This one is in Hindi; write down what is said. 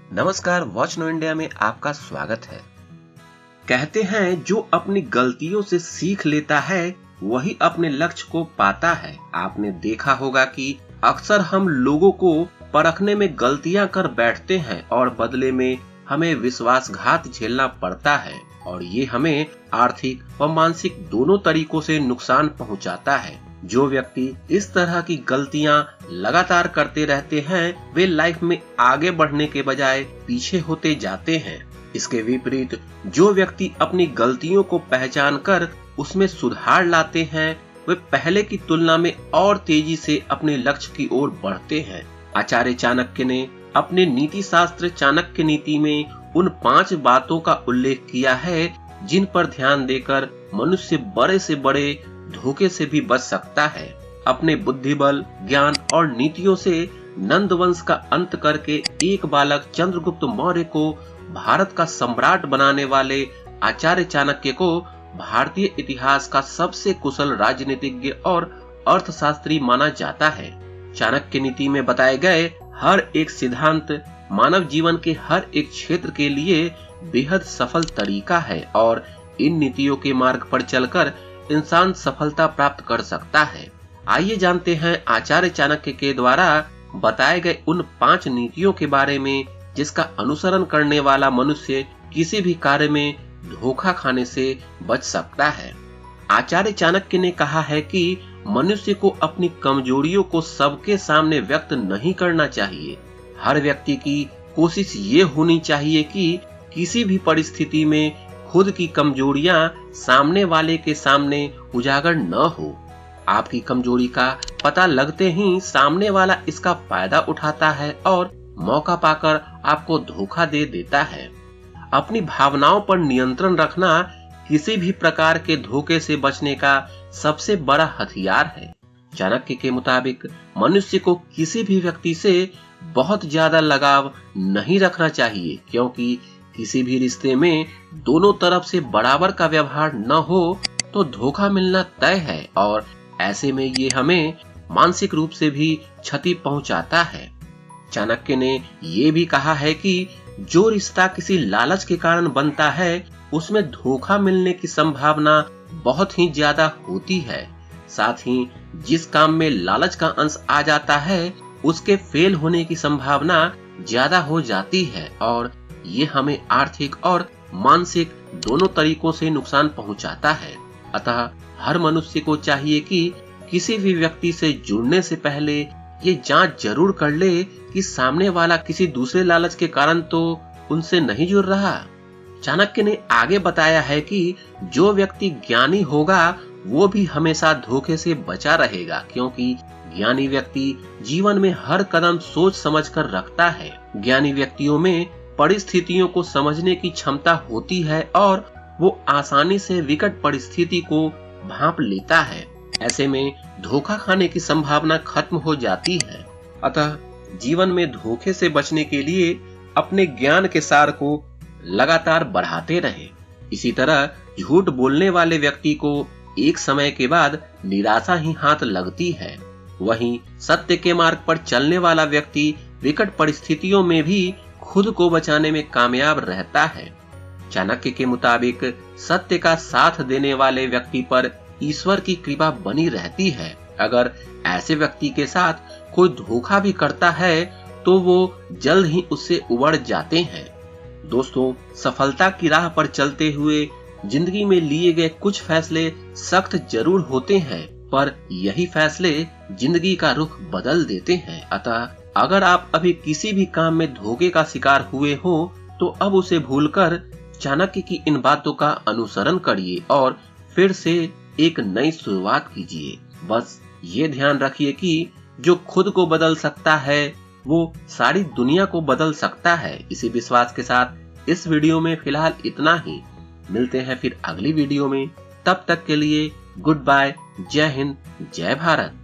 नमस्कार, वॉच नो इंडिया में आपका स्वागत है। कहते हैं जो अपनी गलतियों से सीख लेता है वही अपने लक्ष्य को पाता है। आपने देखा होगा कि अक्सर हम लोगों को परखने में गलतियां कर बैठते हैं और बदले में हमें विश्वासघात झेलना पड़ता है और ये हमें आर्थिक व मानसिक दोनों तरीकों से नुकसान पहुंचाता है। जो व्यक्ति इस तरह की गलतियां लगातार करते रहते हैं वे लाइफ में आगे बढ़ने के बजाय पीछे होते जाते हैं। इसके विपरीत जो व्यक्ति अपनी गलतियों को पहचान कर उसमें सुधार लाते हैं वे पहले की तुलना में और तेजी से अपने लक्ष्य की ओर बढ़ते हैं। आचार्य चाणक्य ने अपने नीति शास्त्र चाणक्य नीति में उन 5 बातों का उल्लेख किया है जिन पर ध्यान देकर मनुष्य बड़े से बड़े धोखे से भी बच सकता है। अपने बुद्धिबल, ज्ञान और नीतियों से नंद वंश का अंत करके एक बालक चंद्रगुप्त मौर्य को भारत का सम्राट बनाने वाले आचार्य चाणक्य को भारतीय इतिहास का सबसे कुशल राजनीतिज्ञ और अर्थशास्त्री माना जाता है। चाणक्य नीति में बताए गए हर एक सिद्धांत मानव जीवन के हर एक क्षेत्र के लिए बेहद सफल तरीका है और इन नीतियों के मार्ग पर चलकर इंसान सफलता प्राप्त कर सकता है। आइए जानते हैं आचार्य चाणक्य के द्वारा बताए गए उन 5 नीतियों के बारे में जिसका अनुसरण करने वाला मनुष्य किसी भी कार्य में धोखा खाने से बच सकता है। आचार्य चाणक्य ने कहा है कि मनुष्य को अपनी कमजोरियों को सबके सामने व्यक्त नहीं करना चाहिए। हर व्यक्ति की कोशिश ये होनी चाहिए कि किसी भी परिस्थिति में खुद की कमजोरियां सामने वाले के सामने उजागर न हो। आपकी कमजोरी का पता लगते ही सामने वाला इसका फायदा उठाता है और मौका पाकर आपको धोखा दे देता है। अपनी भावनाओं पर नियंत्रण रखना किसी भी प्रकार के धोखे से बचने का सबसे बड़ा हथियार है। चाणक्य के मुताबिक मनुष्य को किसी भी व्यक्ति से बहुत ज्यादा लगाव नहीं रखना चाहिए, क्योंकि किसी भी रिश्ते में दोनों तरफ से बराबर का व्यवहार न हो तो धोखा मिलना तय है और ऐसे में ये हमें मानसिक रूप से भी क्षति पहुंचाता है। चाणक्य ने ये भी कहा है कि जो रिश्ता किसी लालच के कारण बनता है उसमें धोखा मिलने की संभावना बहुत ही ज्यादा होती है। साथ ही जिस काम में लालच का अंश आ जाता है उसके फेल होने की संभावना ज्यादा हो जाती है और ये हमें आर्थिक और मानसिक दोनों तरीकों से नुकसान पहुंचाता है। अतः हर मनुष्य को चाहिए कि किसी भी व्यक्ति से जुड़ने से पहले ये जांच जरूर कर ले कि सामने वाला किसी दूसरे लालच के कारण तो उनसे नहीं जुड़ रहा। चाणक्य ने आगे बताया है कि जो व्यक्ति ज्ञानी होगा वो भी हमेशा धोखे से बचा रहेगा, क्योंकि ज्ञानी व्यक्ति जीवन में हर कदम सोच समझ कर रखता है। ज्ञानी व्यक्तियों में परिस्थितियों को समझने की क्षमता होती है और वो आसानी से विकट परिस्थिति को भांप लेता है। ऐसे में धोखा खाने की संभावना खत्म हो जाती है। अतः जीवन में धोखे से बचने के लिए अपने ज्ञान के सार को लगातार बढ़ाते रहें। इसी तरह झूठ बोलने वाले व्यक्ति को एक समय के बाद निराशा ही हाथ लगती है। वहीं सत्य के मार्ग पर चलने वाला व्यक्ति विकट परिस्थितियों में भी खुद को बचाने में कामयाब रहता है। चाणक्य के मुताबिक सत्य का साथ देने वाले व्यक्ति पर ईश्वर की कृपा बनी रहती है। अगर ऐसे व्यक्ति के साथ कोई धोखा भी करता है तो वो जल्द ही उससे उबर जाते हैं। दोस्तों, सफलता की राह पर चलते हुए जिंदगी में लिए गए कुछ फैसले सख्त जरूर होते हैं, पर यही फैसले जिंदगी का रुख बदल देते हैं। अतः अगर आप अभी किसी भी काम में धोखे का शिकार हुए हो तो अब उसे भूलकर चाणक्य की इन बातों का अनुसरण करिए और फिर से एक नई शुरुआत कीजिए। बस ये ध्यान रखिए कि जो खुद को बदल सकता है वो सारी दुनिया को बदल सकता है। इसी विश्वास के साथ इस वीडियो में फिलहाल इतना ही। मिलते हैं फिर अगली वीडियो में। तब तक के लिए गुड बाय। जय हिंद, जय भारत।